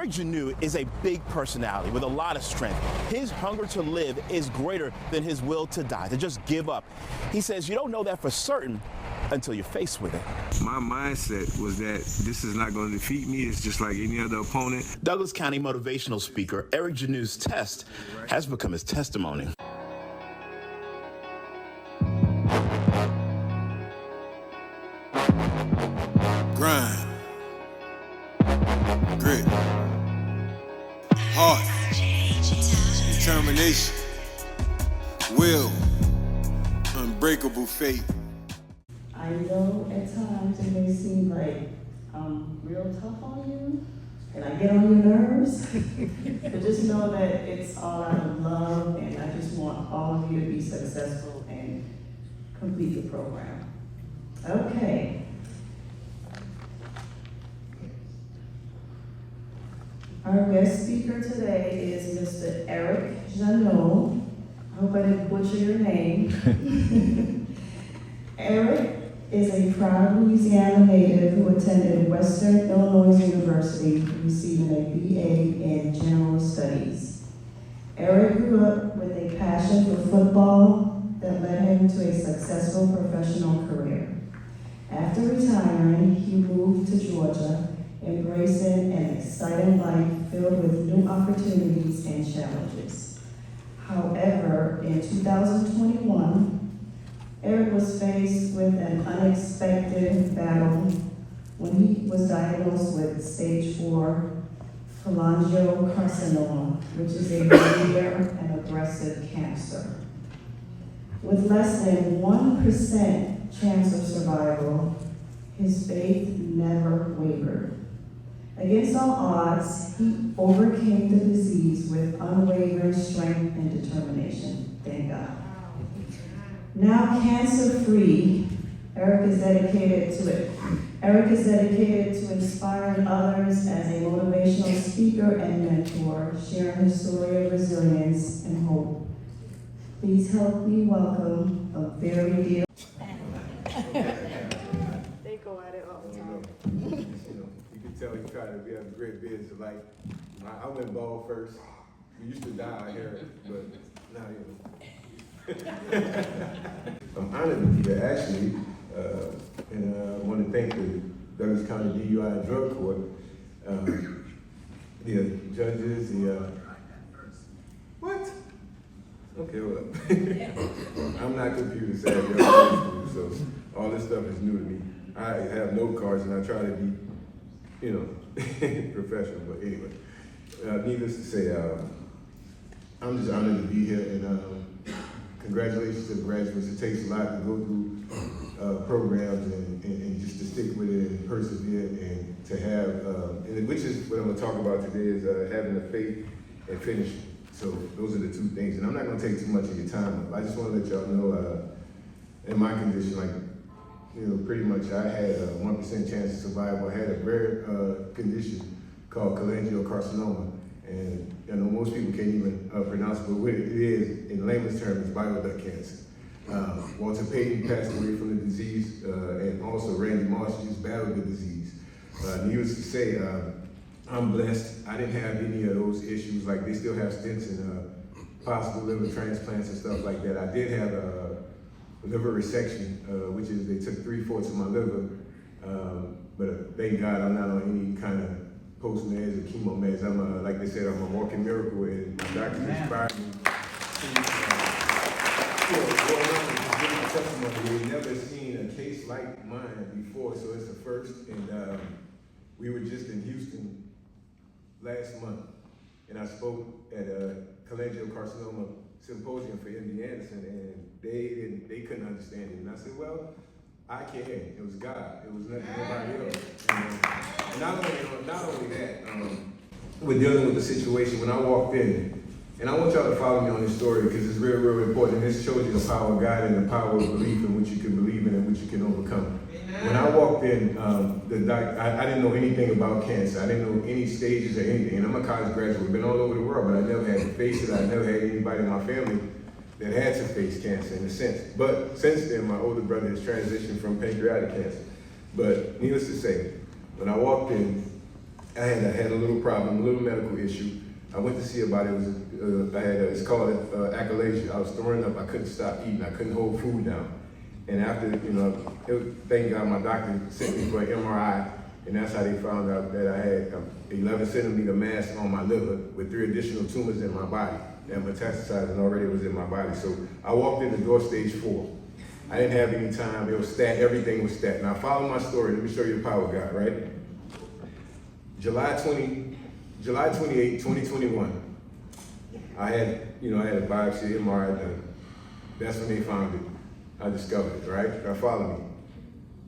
Eric Janeau is a big personality with a lot of strength. His hunger to live is greater than his will to die, to just give up. He says you don't know that for certain until you're faced with it. My mindset was that this is not going to defeat me. It's just like any other opponent. Douglas County motivational speaker Eric Janeau's test has become his testimony. Grind, grit, heart, determination, will, unbreakable faith. I know at times it may seem like I'm real tough on you and I get on your nerves, but just know that it's all out of love and I just want all of you to be successful and complete the program. Okay. Our guest speaker today is Mr. Eric Janeau. I hope I didn't butcher your name. Eric is a proud Louisiana native who attended Western Illinois University, receiving a BA in General Studies. Eric grew up with a passion for football that led him to a successful professional career. After retiring, he moved to Georgia, embracing an exciting life filled with new opportunities and challenges. However, in 2021, Eric was faced with an unexpected battle when he was diagnosed with stage 4 cholangiocarcinoma, which is a rare and aggressive cancer. With less than 1% chance of survival, his faith never wavered. Against all odds, he overcame the disease with unwavering strength and determination. Thank God. Now cancer-free, Eric is dedicated to inspiring others as a motivational speaker and mentor, sharing his story of resilience and hope. Please help me welcome a very dear. They go at it all the time. You can tell he tried to be a great business. Like, I went bald first. We used to dye our hair, but now, I'm honored to be here, actually, and I want to thank the Douglas County DUI and Drug Court, the judges, what? Okay, well, I'm not computer savvy, so all this stuff is new to me. I have note cards and I try to be, professional, but anyway, needless to say, I'm just honored to be here, and congratulations to the graduates. It takes a lot to go through programs and just to stick with it and persevere and to have, and which is what I'm going to talk about today, is having the faith and finishing. So those are the two things. And I'm not going to take too much of your time. I just want to let y'all know, in my condition, like, pretty much I had a 1% chance of survival. I had a rare condition called cholangiocarcinoma. And most people can't even pronounce it, but what it is, in layman's terms, is bile duct cancer. Walter Payton passed away from the disease, and also Randy Marsh just battled the disease. Needless to say, I'm blessed. I didn't have any of those issues. Like, they still have stents and possible liver transplants and stuff like that. I did have a liver resection, which is they took 3/4 of my liver, but thank God I'm not on any kind of post-meds or chemo meds. I'm like they said, I'm a walking miracle, and my doctors inspired me to testimony. We've never seen a case like mine before, so it's the first. And we were just in Houston last month, and I spoke at a cholangiocarcinoma symposium for MD Anderson, and they couldn't understand it. And I said, well, I can. It was God. It was nobody else. And not only that, we're dealing with the situation when I walked in, and I want y'all to follow me on this story because it's real, real important. And this shows you the power of God and the power of belief in which you can believe in and which you can overcome. When I walked in, I didn't know anything about cancer. I didn't know any stages or anything. And I'm a college graduate. I've been all over the world, but I never had to face it. I never had anybody in my family that had to face cancer in a sense. But since then, my older brother has transitioned from pancreatic cancer. But needless to say, when I walked in, I had a little problem, a little medical issue. I went to see about it. It's called achalasia. I was throwing up. I couldn't stop eating. I couldn't hold food down. And after, thank God my doctor sent me for an MRI, and that's how they found out that I had 11 centimeter mass on my liver with 3 additional tumors in my body that metastasized and already was in my body. So I walked in the door stage 4. I didn't have any time. It was stat. Everything was stat. Now follow my story. Let me show you the power of God, right? July 28, 2021. I had a biopsy, MRI done. That's when they found it. I discovered it, right? Now follow me.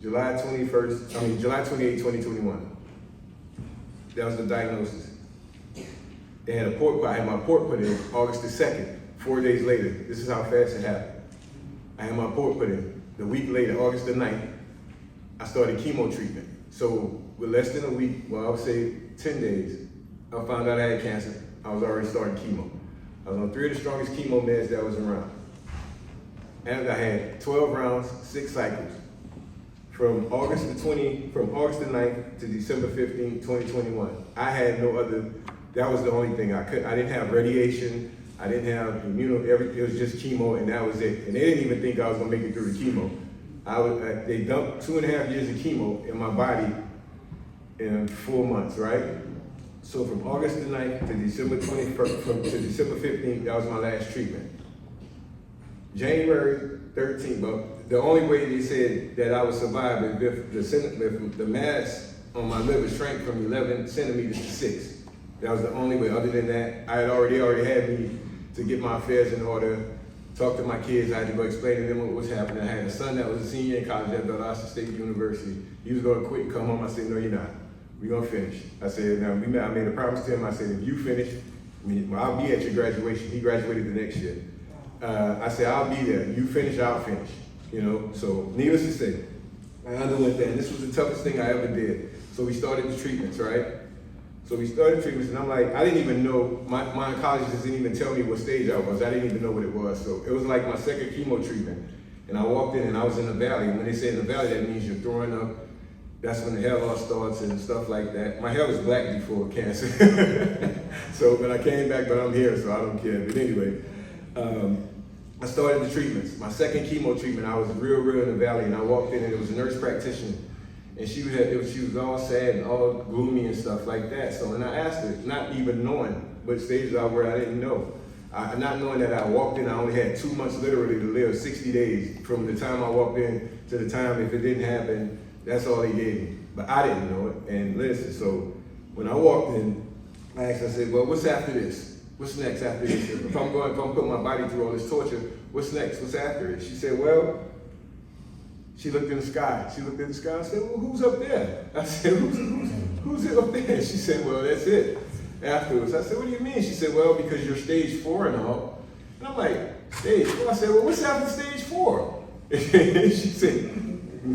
July 28, 2021. That was the diagnosis. They had I had my port put in August the 2nd, 4 days later. This is how fast it happened. I had my port put in. The week later, August the 9th, I started chemo treatment. So with less than a week, well, I would say 10 days, I found out I had cancer. I was already starting chemo. I was on 3 of the strongest chemo meds that was around. And I had 12 rounds, 6 cycles. From August the 9th to December 15, 2021. I had no other, that was the only thing I didn't have radiation, I didn't have everything, it was just chemo and that was it. And they didn't even think I was gonna make it through the chemo. They dumped 2.5 years of chemo in my body in 4 months, right? So from August the 9th to December 21st, to December 15th, that was my last treatment. January 13th, but the only way they said that I would survive is if the mass on my liver shrank from 11 centimeters to 6. That was the only way. Other than that, I had already had me to get my affairs in order, talk to my kids. I had to go explain to them what was happening. I had a son that was a senior in college at Valdosta State University. He was going to quit and come home. I said, no, you're not. We're going to finish. I said, now, I made a promise to him. I said, if you finish, I'll be at your graduation. He graduated the next year. I said, I'll be there. You finish, I'll finish. So needless to say, I underwent that. And this was the toughest thing I ever did. So we started the treatments, right? So we started treatments, and I'm like, I didn't even know, my oncologist didn't even tell me what stage I was. I didn't even know what it was. So it was like my second chemo treatment. And I walked in and I was in the valley. And when they say in the valley, that means you're throwing up. That's when the hair loss starts and stuff like that. My hair was black before cancer. So, but I came back, but I'm here, so I don't care. But anyway, I started the treatments. My second chemo treatment, I was real in the valley, and I walked in and it was a nurse practitioner. And she was all sad and all gloomy and stuff like that. So, and I asked her, not even knowing what stages I were, I didn't know. Not knowing that I walked in, I only had 2 months literally to live, 60 days from the time I walked in to the time, if it didn't happen, that's all they gave me. But I didn't know it. And listen, so when I walked in, I said, well, what's after this? What's next after this? If I'm put my body through all this torture, what's next? What's after it? She said, well, she looked in the sky. I said, well, who's up there? I said, who's it up there? She said, well, that's it. Afterwards, I said, what do you mean? She said, well, because you're stage 4 and all. And I'm like, stage 4? I said, well, what's after stage 4? And she said,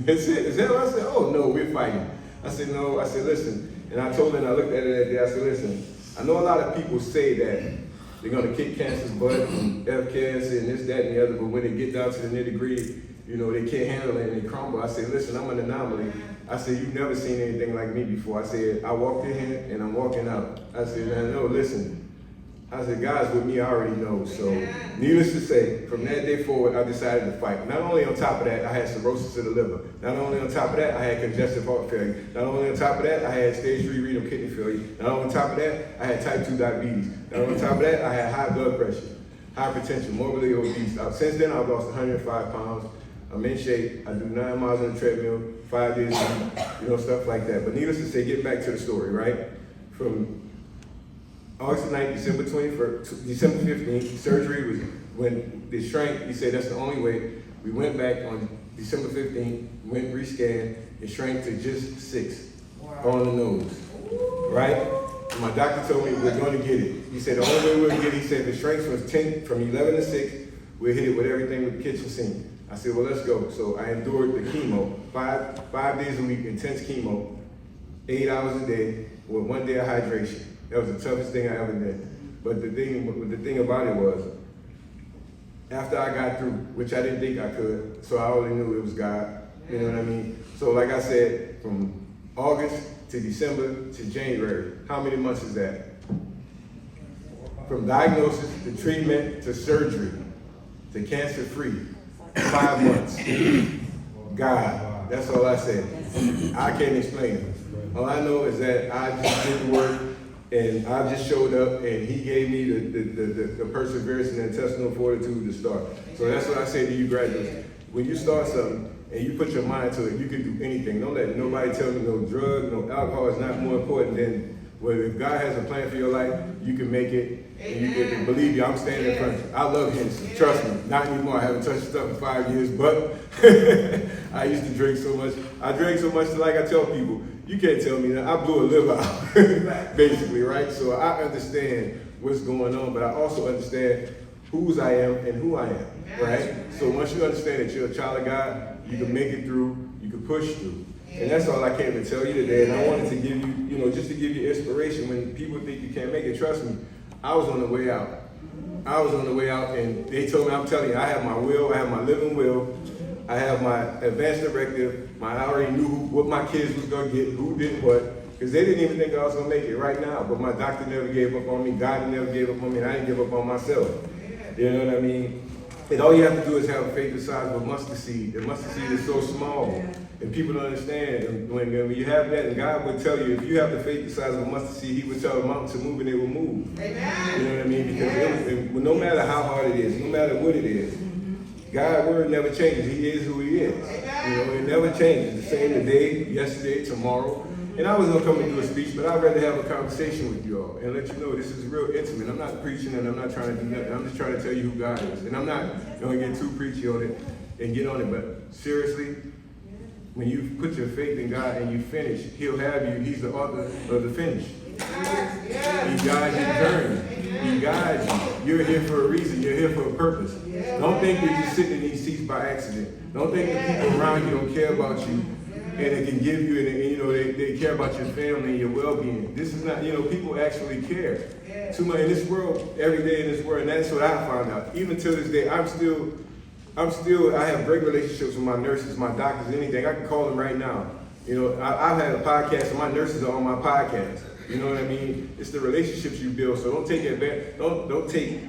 that's it. Is that what I said? Oh, no, we're fighting. I said, no. I said, listen. And I told her, and I looked at her that day, I said, listen, I know a lot of people say that they're going to kick cancer's butt and F cancer and this, that, and the other, but when they get down to the nitty-gritty, they can't handle it and they crumble. I said, listen, I'm an anomaly. I said, you've never seen anything like me before. I said, I walked in here and I'm walking out. I said, no, listen. I said, God's with me, I already know. So, needless to say, from that day forward, I decided to fight. Not only on top of that, I had cirrhosis of the liver. Not only on top of that, I had congestive heart failure. Not only on top of that, I had stage 3 renal kidney failure. Not only on top of that, I had type 2 diabetes. Not only on top of that, I had high blood pressure, hypertension, morbidly obese. Since then, I've lost 105 pounds. I'm in shape. I do 9 miles on the treadmill, 5 days a week, stuff like that. But needless to say, get back to the story, right? From August 9th, December 15th, surgery was when they shrank. He said that's the only way. We went back on December 15th, went rescanned, it shrank to just 6 on the nose, right? And my doctor told me we're going to get it. He said the only way we'll get it, he said the strength was 10, from 11 to 6, we'll hit it with everything with the kitchen sink. I said, well, let's go. So I endured the chemo, five days a week, intense chemo, 8 hours a day, with 1 day of hydration. That was the toughest thing I ever did. But the thing about it was, after I got through, which I didn't think I could, so I already knew it was God, you know what I mean? So like I said, from August to December to January. How many months is that? From diagnosis to treatment to surgery to cancer-free, 5 months. God, that's all I said. I can't explain it. All I know is that I just did the work and I just showed up and he gave me the perseverance and the intestinal fortitude to start. So that's what I say to you graduates. When you start something and you put your mind to it, you can do anything. Don't let nobody tell you no drug, no alcohol is not more important than, well, if God has a plan for your life, you can make it. And you can believe you, I'm standing in front of you. I love Hennessy. Trust me, not anymore. I haven't touched stuff in 5 years, but I used to drink so much. I drank so much that, like I tell people, you can't tell me that. I blew a liver out, basically, right? So I understand what's going on, but I also understand whose I am and who I am, right? So once you understand that you're a child of God, you can make it through, you can push through. And that's all I came to tell you today. And I wanted to give you, just to give you inspiration when people think you can't make it. Trust me, I was on the way out. I was on the way out, and they told me, I'm telling you, I have my will, I have my living will, I have my advance directive, I already knew what my kids was going to get, who did what, because they didn't even think I was going to make it right now, but my doctor never gave up on me, God never gave up on me, and I didn't give up on myself. You know what I mean? And all you have to do is have a faith the size of a mustard seed. The mustard seed is so small, and people don't understand. And when you have that, and God would tell you, if you have the faith the size of a mustard seed, He would tell the mountain to move, and it will move. Amen. You know what I mean? Because no matter how hard it is, no matter what it is, God's word never changes. He is who He is. It never changes. The same today, yesterday, tomorrow. And I was going to come and do a speech, but I'd rather have a conversation with you all and let you know this is real intimate. I'm not preaching and I'm not trying to do nothing. I'm just trying to tell you who God is. And I'm not going to get too preachy on it and get on it. But seriously, when you put your faith in God and you finish, He'll have you. He's the author of the finish. He guides your journey. He guides you. You're here for a reason. You're here for a purpose. Don't think that you're sitting in these seats by accident. Don't think that people around you don't care about you. And it can give you, and they care about your family and your well-being. This is not, people actually care too much in this world, every day in this world, and that's what I found out. Even till this day, I have great relationships with my nurses, my doctors, anything. I can call them right now. I've had a podcast, and my nurses are on my podcast. You know what I mean? It's the relationships you build. So don't take advantage. Don't take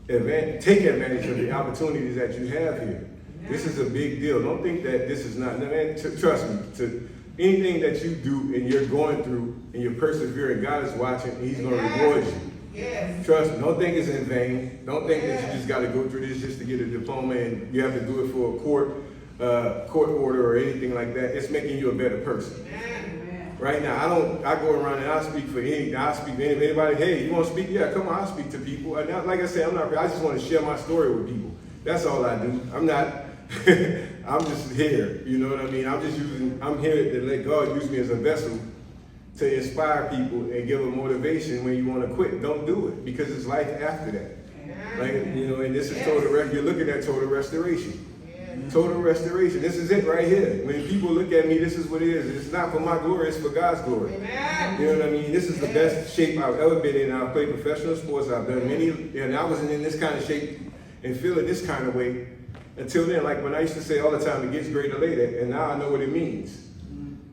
advantage of the opportunities that you have here. This is a big deal. Don't think that this is not. Man, trust me. Anything that you do and you're going through and you're persevering, God is watching and He's going to reward you. Yes. Trust me. Don't think it's in vain. Don't think that you just got to go through this just to get a diploma and you have to do it for a court order or anything like that. It's making you a better person. Amen. Right now, I go around and I speak for anything. I speak to anybody. Hey, you want to speak? Yeah, come on. I speak to people. And like I said, I just want to share my story with people. That's all I do. I'm not. I'm just here, you know what I mean? I'm here to let God use me as a vessel to inspire people and give them motivation when you want to quit. Don't do it, because it's life after that. And this is you're looking at total restoration. Total restoration. This is it right here. When people look at me, this is what it is. It's not for my glory, it's for God's glory. You know what I mean? This is the best shape I've ever been in. I've played professional sports. I've done many, and I wasn't in this kind of shape and feeling this kind of way until then. Like when I used to say all the time, it gets greater later, and now I know what it means.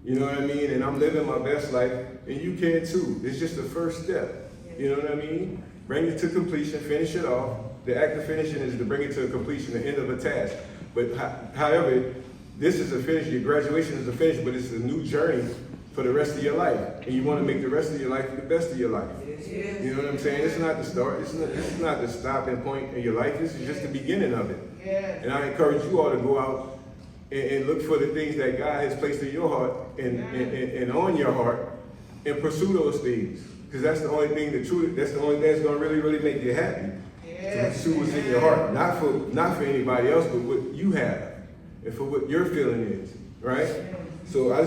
You know what I mean? And I'm living my best life, and you can too. It's just the first step. You know what I mean? Bring it to completion, finish it off. The act of finishing is to bring it to a completion, the end of a task. But however, this is a finish, your graduation is a finish, but it's a new journey for the rest of your life. And you want to make the rest of your life the best of your life. You know what I'm saying? It's not the start. It's not the stopping point in your life. This is just the beginning of it. And I encourage you all to go out and look for the things that God has placed in your heart and on your heart and pursue those things. Because that's the only thing, that's the only thing that's going to really, really make you happy. To pursue what's in your heart. Not for anybody else, but what you have. And for what your feeling is. Right? So I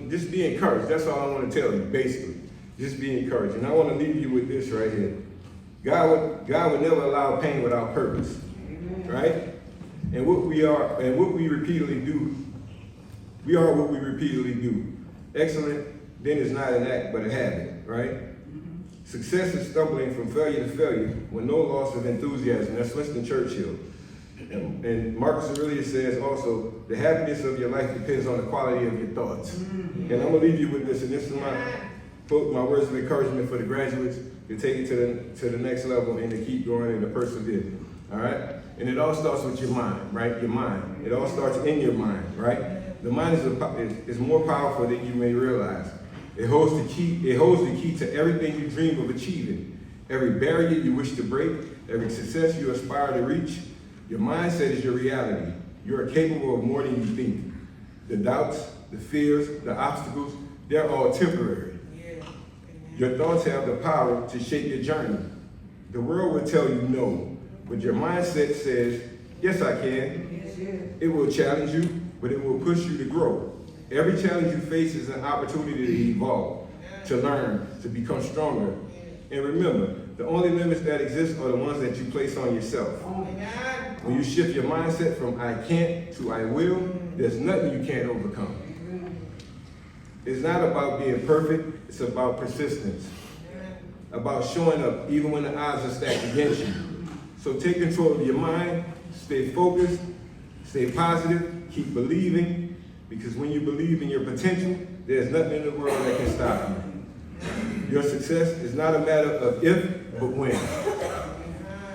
just be encouraged. That's all I want to tell you, basically. Just be encouraged. And I want to leave you with this right here. God would never allow pain without purpose. Right? And what we are, and what we repeatedly do, we are what we repeatedly do. Excellent, then is not an act, but a habit, right? Success is stumbling from failure to failure with no loss of enthusiasm. That's Winston Churchill. And Marcus Aurelius says also, the happiness of your life depends on the quality of your thoughts. And I'm gonna leave you with this, and this is my words of encouragement for the graduates to take it to the next level and to keep going and to persevere. All right? And it all starts with your mind, right? Your mind. It all starts in your mind, right? The mind is more powerful than you may realize. It holds the key to everything you dream of achieving. Every barrier you wish to break, every success you aspire to reach. Your mindset is your reality. You are capable of more than you think. The doubts, the fears, the obstacles, they're all temporary. Your thoughts have the power to shape your journey. The world will tell you no, but your mindset says, yes, I can. It will challenge you, but it will push you to grow. Every challenge you face is an opportunity to evolve, to learn, to become stronger. And remember, the only limits that exist are the ones that you place on yourself. When you shift your mindset from I can't to I will, there's nothing you can't overcome. It's not about being perfect, it's about persistence. About showing up even when the odds are stacked against you. So take control of your mind, stay focused, stay positive, keep believing, because when you believe in your potential, there's nothing in the world that can stop you. Your success is not a matter of if, but when.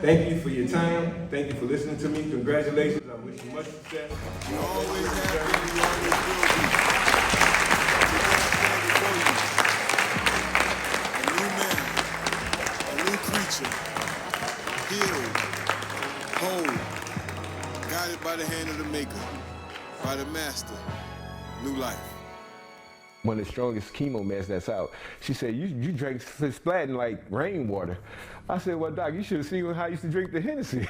Thank you for your time. Thank you for listening to me. Congratulations. I wish you much success. You always have been, you always will be. A new man, a new creature, healed, whole, guided by the hand of the Maker, by the Master, new life. One of the strongest chemo meds that's out. She said, you drank splatting like rainwater. I said, well, Doc, you should have seen how I used to drink the Hennessy.